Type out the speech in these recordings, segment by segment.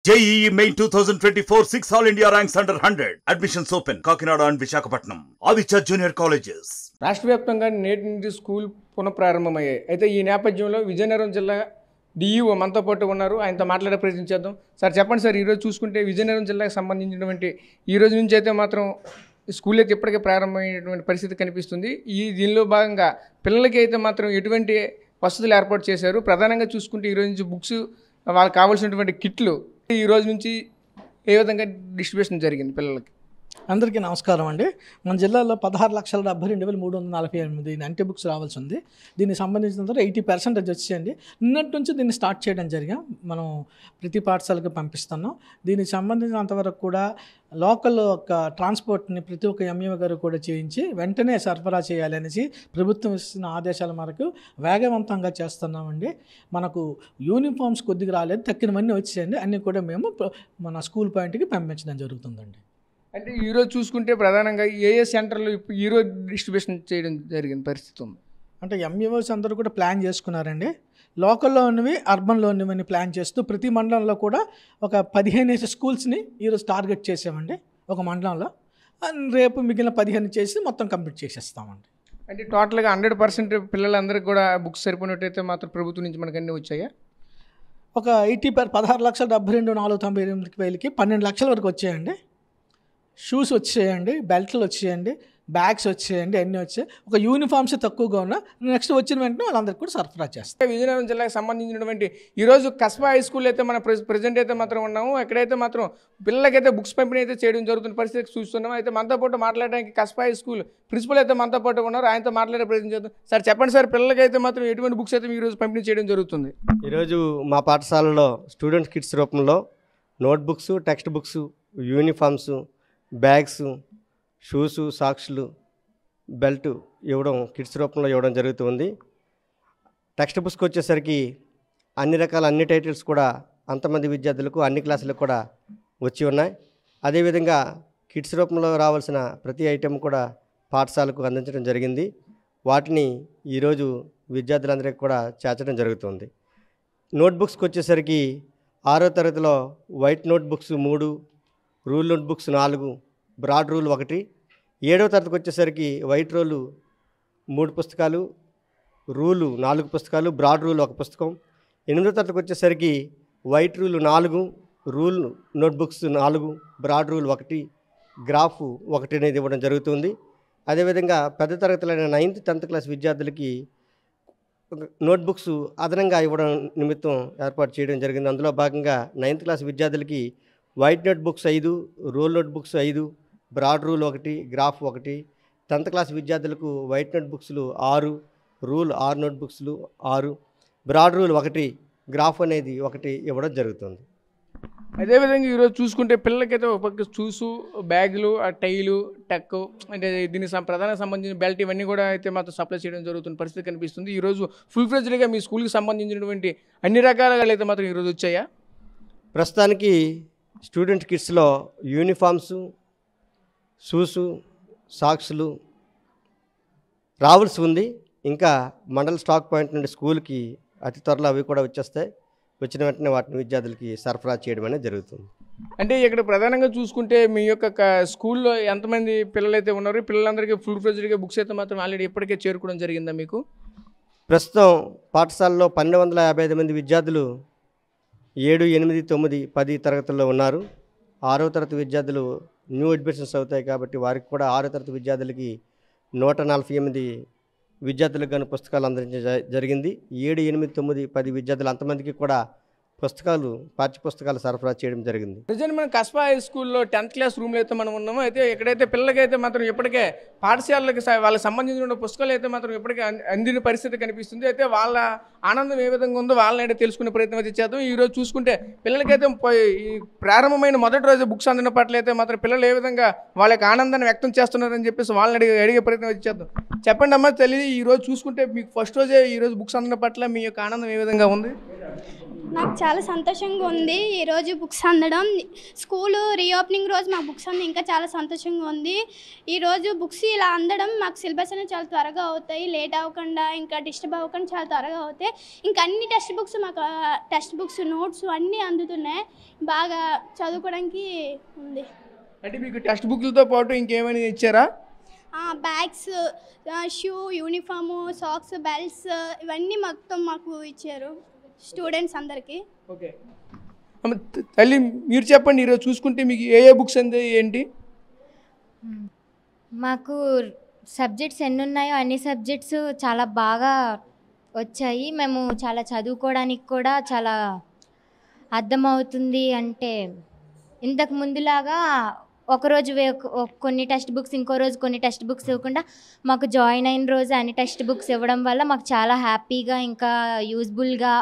JEE Main 2024 6 All India ranks under 100. Admissions open. Kakinada and Visakhapatnam. Aditya Junior Colleges. రాష్ట్ర వ్యాప్తంగా నేటి నుంచి school పునఃప్రారంభమయ్యాయి. అయితే ఈ నేపథ్యంలో విజయనగరం జిల్లా డిఈఓ మనతో పాటు ఉన్నారు. ఆయనతో మాట్లాడే ప్రయత్నం చేద్దాం. సార్ చెప్పండి సార్, ఈరోజు చూసుకుంటే విజయనగరం జిల్లాకు సంబంధించినటువంటి ఈ రోజు నుంచి అయితే మాత్రం స్కూల్ అయితే ఇప్పటికే ప్రారంభమైనటువంటి పరిస్థితి కనిపిస్తుంది. దీనిలో భాగంగా పిల్లలకి అయితే మాత్రం ఎటువంటి వసతులు ఏర్పాటు చేశారు? ప్రధానంగా చూసుకుంటే ఈ రోజు నుంచి బుక్స్, వాళ్ళకి కావాల్సినటువంటి కిట్లు ఈ రోజు నుంచి ఏ విధంగా డిస్ట్రిబ్యూషన్ జరిగింది పిల్లలకి? అందరికీ నమస్కారం అండి. మన జిల్లాలో 16,72,348 నంటి బుక్స్ రావాల్సి ఉంది. దీనికి సంబంధించిన 80% వచ్చేయండి. నిన్నటి నుంచి దీన్ని స్టార్ట్ చేయడం జరిగాం. మనం ప్రతి పాఠశాలకు పంపిస్తున్నాం. దీనికి సంబంధించినంతవరకు కూడా లోకల్ ఒక ట్రాన్స్పోర్ట్ని ప్రతి ఒక్క ఎంఈఓ గారు కూడా చేయించి వెంటనే సరఫరా చేయాలనేసి ప్రభుత్వం ఇస్తున్న ఆదేశాల మేరకు వేగవంతంగా చేస్తున్నామండి. మనకు యూనిఫామ్స్ కొద్దిగా రాలేదు, తక్కినవన్నీ వచ్చేయండి. అన్నీ కూడా మేము మన స్కూల్ పాయింట్కి పంపించడం జరుగుతుందండి. అంటే ఈరోజు చూసుకుంటే ప్రధానంగా ఏ సెంటర్లో ఈరోజు డిస్ట్రిబ్యూషన్ చేయడం జరిగిన పరిస్థితి ఉంది? అంటే ఎంఈఓస్ అందరూ కూడా ప్లాన్ చేసుకున్నారండి. లోకల్లో ఉన్నవి, అర్బన్లో ఉన్నవని ప్లాన్ చేస్తూ ప్రతి మండలంలో కూడా ఒక 15 స్కూల్స్ని ఈరోజు టార్గెట్ చేసామండి ఒక మండలంలో. రేపు మిగిలిన 15 చేసి మొత్తం కంప్లీట్ చేసేస్తామండి. అంటే టోటల్గా 100% పిల్లలందరికీ కూడా బుక్స్ సరిపోయినట్టయితే మాత్రం ప్రభుత్వం నుంచి మనకు అన్నీ వచ్చాయా? ఒక 16,72,498 12 లక్షల వరకు వచ్చాయండి. షూస్ వచ్చేయండి, బెల్ట్లు వచ్చేయండి, బ్యాగ్స్ వచ్చేయండి, అన్నీ వచ్చాయి. ఒక యూనిఫామ్స్ తక్కువగా ఉన్నా నెక్స్ట్ వచ్చిన వెంటనే వాళ్ళందరికీ కూడా సరఫరా చేస్తాం. విజయనగరం జిల్లాకు సంబంధించినటువంటి ఈరోజు కస్బా హై స్కూల్ అయితే మన ప్రజెంట్ అయితే మాత్రం ఉన్నాము. ఎక్కడైతే మాత్రం పిల్లలకైతే బుక్స్ పంపిణీ అయితే చేయడం జరుగుతున్న పరిస్థితి చూస్తున్నాము. అయితే మనతో పాటు మాట్లాడడానికి కస్బా హై స్కూల్ ప్రిన్సిపల్ అయితే మనతో పాటు ఉన్నారు. ఆయనతో మాట్లాడే ప్రయత్నం చేద్దాం. సార్ చెప్పండి సార్, పిల్లలకైతే మాత్రం ఎటువంటి బుక్స్ అయితే ఈరోజు పంపిణీ చేయడం జరుగుతుంది? ఈరోజు మా పాఠశాలలో స్టూడెంట్స్ కిట్స్ రూపంలో notebooks, text books, uniforms, bags, shoes, సాక్స్లు, బెల్ట్ ఇవ్వడం కిట్స్ రూపంలో ఇవ్వడం జరుగుతుంది. టెక్స్ట్ బుక్స్కి వచ్చేసరికి అన్ని టైటిల్స్ కూడా అంతమంది విద్యార్థులకు అన్ని క్లాసులకు కూడా వచ్చి ఉన్నాయి. అదేవిధంగా కిట్స్ రూపంలో రావాల్సిన ప్రతి ఐటెం కూడా పాఠశాలకు అందించడం జరిగింది. వాటిని ఈరోజు విద్యార్థులందరికీ కూడా చేర్చడం జరుగుతుంది. నోట్బుక్స్కి వచ్చేసరికి 6వ తరగతిలో white notebooks 3, rule notebooks 4, broad rule 1. 7వ తరగతికి వచ్చేసరికి వైట్ రూలు 3 పుస్తకాలు, రూలు 4 పుస్తకాలు, బ్రాడ్ రూల్ 1 పుస్తకం. 8వ తరగతికి వచ్చేసరికి white rule 4, rule notebooks 4, broad rule 1, graph 1 అనేది ఇవ్వడం జరుగుతుంది. అదేవిధంగా పెద్ద తరగతులైన 9th, 10th క్లాస్ విద్యార్థులకి నోట్బుక్స్ అదనంగా ఇవ్వడం నిమిత్తం ఏర్పాటు చేయడం జరిగింది. అందులో భాగంగా 9th క్లాస్ విద్యార్థులకి white notebooks 5, rule notebooks 5, broad rule 1, graph 1. 10th class విద్యార్థులకు వైట్ నోట్బుక్స్లు 6, రూల్ 6 నోట్బుక్స్లు 6, బ్రాడ్ రూల్ 1, గ్రాఫ్ అనేది 1 ఇవ్వడం జరుగుతుంది. అదేవిధంగా ఈరోజు చూసుకుంటే పిల్లలకైతే ఒక పక్క షూసు, బ్యాగులు, టైలు, టెక్, అంటే దీనికి ప్రధాన సంబంధించిన బెల్ట్ ఇవన్నీ కూడా అయితే మాత్రం సప్లై చేయడం జరుగుతున్న పరిస్థితి కనిపిస్తుంది. ఈరోజు ఫుల్ ఫ్లెడ్జ్డ్గా మీ స్కూల్కి సంబంధించినటువంటి అన్ని రకాలుగా అయితే మాత్రం ఈరోజు వచ్చాయా? ప్రస్తుతానికి స్టూడెంట్ కిట్స్లో యూనిఫామ్సు, షూసు, సాక్స్లు రావాల్సి ఉంది. ఇంకా మండల స్టాక్ పాయింట్ నుండి స్కూల్కి అతి త్వరలో అవి కూడా వచ్చేస్తాయి. వచ్చిన వెంటనే వాటిని విద్యార్థులకి సరఫరా చేయడం అనేది జరుగుతుంది. అంటే ఇక్కడ ప్రధానంగా చూసుకుంటే మీ యొక్క స్కూల్లో ఎంతమంది పిల్లలైతే ఉన్నారు? పిల్లలందరికీ ఫుల్ ఫ్లెడ్జ్డ్గా బుక్స్ అయితే మాత్రం ఆల్రెడీ ఇప్పటికే చేరుకోవడం జరిగిందా మీకు? ప్రస్తుతం పాఠశాలలో 1255 మంది విద్యార్థులు 7, 8, 9, 10 తరగతుల్లో ఉన్నారు. 6వ తరగతి విద్యార్థులు న్యూ అడ్మిషన్స్ అవుతాయి కాబట్టి వారికి కూడా 6వ తరగతి విద్యార్థులకి 148 విద్యార్థులకు గాను పుస్తకాలు అందించడం జరిగింది. 7, 8, 9, 10 విద్యార్థులు అంతమందికి కూడా పుస్తకాలు, పాఠ్యపుస్తకాలు సరఫరా చేయడం జరిగింది. ప్రజెంట్ మన కస్బా హై స్కూల్లో 10th క్లాస్ రూమ్లో అయితే మనం ఉన్నాము. అయితే ఎక్కడైతే పిల్లలకైతే మాత్రం ఇప్పటికే పాఠశాలకి వాళ్ళకి సంబంధించిన పుస్తకాలు అయితే మాత్రం ఇప్పటికే అందిన పరిస్థితి కనిపిస్తుంది. అయితే వాళ్ళ ఆనందం ఏ విధంగా ఉందో వాళ్ళని అయితే తెలుసుకునే ప్రయత్నం అయితే చేద్దాం. ఈరోజు చూసుకుంటే పిల్లలకైతే ఈ ప్రారంభమైన మొదటి రోజు బుక్స్ అందిన పట్ల అయితే మాత్రం పిల్లలు ఏ విధంగా వాళ్ళ యొక్క ఆనందాన్ని వ్యక్తం చేస్తున్నారని చెప్పేసి వాళ్ళని అడిగే ప్రయత్నం అయితే చేద్దాం. చెప్పండి అమ్మా తెలియదు, ఈరోజు చూసుకుంటే మీకు ఫస్ట్ రోజే ఈరోజు బుక్స్ అందిన పట్ల మీ యొక్క ఆనందం ఏ విధంగా ఉంది? నాకు చాలా సంతోషంగా ఉంది ఈరోజు బుక్స్ అందడం. స్కూలు రీఓపెనింగ్ రోజు మాకు బుక్స్ అంది ఇంకా చాలా సంతోషంగా ఉంది. ఈరోజు బుక్స్ ఇలా అందడం మాకు సిలబస్ అనేది చాలా త్వరగా అవుతాయి, లేట్ అవ్వకుండా ఇంకా డిస్టర్బ్ అవ్వకుండా చాలా త్వరగా అవుతాయి. ఇంకా అన్ని టెక్స్ట్ బుక్స్ నోట్స్ అన్నీ అందుతున్నాయి, బాగా చదువుకోవడానికి ఉంది. అంటే మీకు టెక్స్ట్ బుక్లతో పాటు ఇంకేమైనా ఇచ్చారా? Bags, shoe, uniform, socks, belts ఇవన్నీ మొత్తం మాకు ఇచ్చారు స్టూడెంట్స్ అందరికీ. ఓకే తల్లి, మీరు చెప్పండి, ఈరోజు చూసుకుంటే మీకు ఏ బుక్స్ అంది ఏంటి? మాకు సబ్జెక్ట్స్ ఎన్ని ఉన్నాయో అన్ని సబ్జెక్ట్స్ చాలా బాగా వచ్చాయి. మేము చాలా చదువుకోవడానికి కూడా చాలా అర్థమవుతుంది. అంటే ఇంతకు ముందులాగా ఒకరోజు కొన్ని టెక్స్ట్ బుక్స్, ఇంకో రోజు కొన్ని టెక్స్ట్ బుక్స్ ఇవ్వకుండా మాకు జాయిన్ అయిన రోజు అన్ని టెక్స్ట్ బుక్స్ ఇవ్వడం వల్ల మాకు చాలా హ్యాపీగా ఇంకా యూజ్ఫుల్గా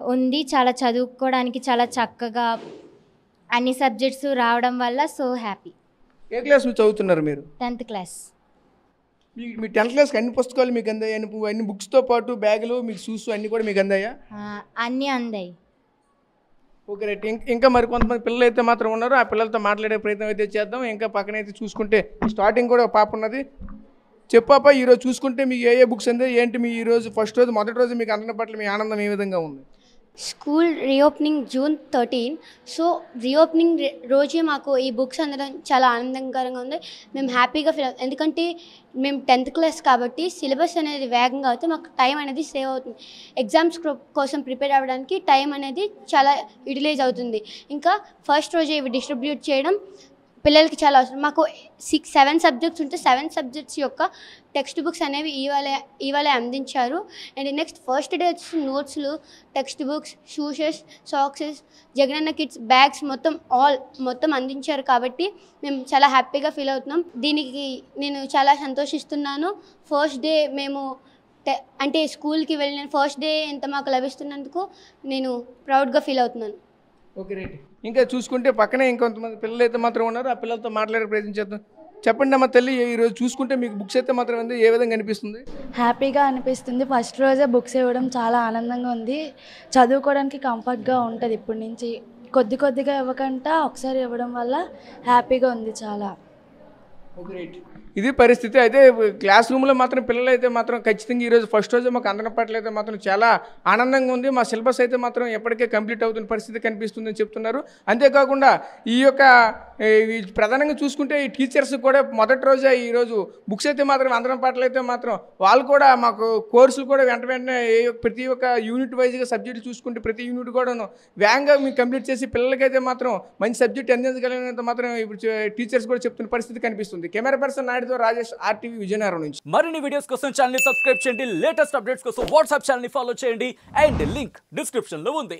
ఉంది. చాలా చదువుకోవడానికి చాలా చక్కగా అన్ని సబ్జెక్ట్స్ రావడం వల్ల సో హ్యాపీ. ఏ క్లాస్ చదువుతున్నారు మీరు? 10th class. మీ 10th క్లాస్కి అన్ని పుస్తకాలు మీకు అందాయా? అన్ని బుక్స్తో పాటు బ్యాగులు, మీకు షూస్ అన్నీ కూడా మీకు అందాయా? అన్నీ అందాయి. Okay right. ఇంకా మరి కొంతమంది పిల్లలు అయితే మాత్రం ఉన్నారు, ఆ పిల్లలతో మాట్లాడే ప్రయత్నం అయితే చేద్దాం. ఇంకా పక్కనైతే చూసుకుంటే స్టార్టింగ్ కూడా ఒక పాప ఉన్నది. చెప్పాపా, ఈరోజు చూసుకుంటే మీకు ఏ బుక్స్ అందే ఏంటి? మీ ఈరోజు ఫస్ట్ రోజు, మొదటి రోజు మీకు అందడం పట్ల మీ ఆనందం ఏ విధంగా ఉంది? School reopening June 13. So reopening రోజే మాకు ఈ బుక్స్ అందడం చాలా ఆనందకరంగా ఉంది. మేము హ్యాపీగా ఫీల్ అవుతాం, ఎందుకంటే మేము 10th క్లాస్ కాబట్టి సిలబస్ అనేది వేగంగా అవుతుంది, మాకు టైం అనేది సేవ్ అవుతుంది. ఎగ్జామ్స్ కోసం ప్రిపేర్ అవ్వడానికి టైం అనేది చాలా యూటిలైజ్ అవుతుంది. ఇంకా ఫస్ట్ రోజే ఇవి డిస్ట్రిబ్యూట్ చేయడం పిల్లలకి చాలా అవసరం. మాకు 7 సబ్జెక్ట్స్ ఉంటే 7 సబ్జెక్ట్స్ యొక్క టెక్స్ట్ బుక్స్ అనేవి ఇవాళే అందించారు. అండ్ నెక్స్ట్ ఫస్ట్ డే వచ్చి నోట్స్లు, text books, shoeses, sockses, Jagananna kits bags మొత్తం అందించారు. కాబట్టి మేము చాలా హ్యాపీగా ఫీల్ అవుతున్నాం. దీనికి నేను చాలా సంతోషిస్తున్నాను. ఫస్ట్ డే మేము అంటే స్కూల్కి వెళ్ళిన ఫస్ట్ డే ఇంత మాకు లభిస్తున్నందుకు నేను ప్రౌడ్గా ఫీల్ అవుతున్నాను. Okay right. ఇంకా చూసుకుంటే పక్కనే ఇంకొంతమంది పిల్లలు అయితే మాత్రం ఉన్నారు, ఆ పిల్లలతో మాట్లాడే ప్రయత్నం చేద్దాం. చెప్పండి అమ్మ తల్లి, ఈరోజు చూసుకుంటే మీకు బుక్స్ అయితే మాత్రం ఏ విధంగా అనిపిస్తుంది? హ్యాపీగా అనిపిస్తుంది. ఫస్ట్ రోజే బుక్స్ ఇవ్వడం చాలా ఆనందంగా ఉంది. చదువుకోవడానికి కంఫర్ట్గా ఉంటుంది. ఇప్పటి నుంచి కొద్దిగా ఇవ్వకుండా ఒకసారి ఇవ్వడం వల్ల హ్యాపీగా ఉంది చాలా. Okay right. ఇది పరిస్థితి. అయితే క్లాస్ రూమ్లో మాత్రం పిల్లలు అయితే మాత్రం ఖచ్చితంగా ఈరోజు ఫస్ట్ రోజు మాకు అందడం పట్ల అయితే మాత్రం చాలా ఆనందంగా ఉంది. మా సిలబస్ అయితే మాత్రం ఎప్పటికే కంప్లీట్ అవుతున్న పరిస్థితి కనిపిస్తుందని చెప్తున్నారు. అంతేకాకుండా ఈ యొక్క ప్రధానంగా చూసుకుంటే ఈ టీచర్స్ కూడా మొదటి రోజే ఈరోజు బుక్స్ అయితే మాత్రం అందడం పట్ల అయితే మాత్రం వాళ్ళు కూడా మాకు కోర్సులు కూడా వెంటనే ప్రతి ఒక్క యూనిట్ వైజ్గా సబ్జెక్ట్ చూసుకుంటే ప్రతి యూనిట్ కూడా వేగంగా మీకు కంప్లీట్ చేసి పిల్లలకైతే మాత్రం మంచి సబ్జెక్ట్ అందించగలిగినంత మాత్రం ఇప్పుడు టీచర్స్ కూడా చెప్తున్న పరిస్థితి కనిపిస్తుంది. కెమెరా పర్సన్ నాయుడుతో రాజేష్, RTV విజయనగరం నుంచి. మరిన్ని వీడియోస్ కోసం ఛానల్ ని సబ్స్క్రైబ్ చేయండి, లేటెస్ట్ అప్డేట్స్ కోసం వాట్సాప్ ఛానల్ ని ఫాలో చేయండి అండ్ లింక్ డిస్క్రిప్షన్ లో ఉంది.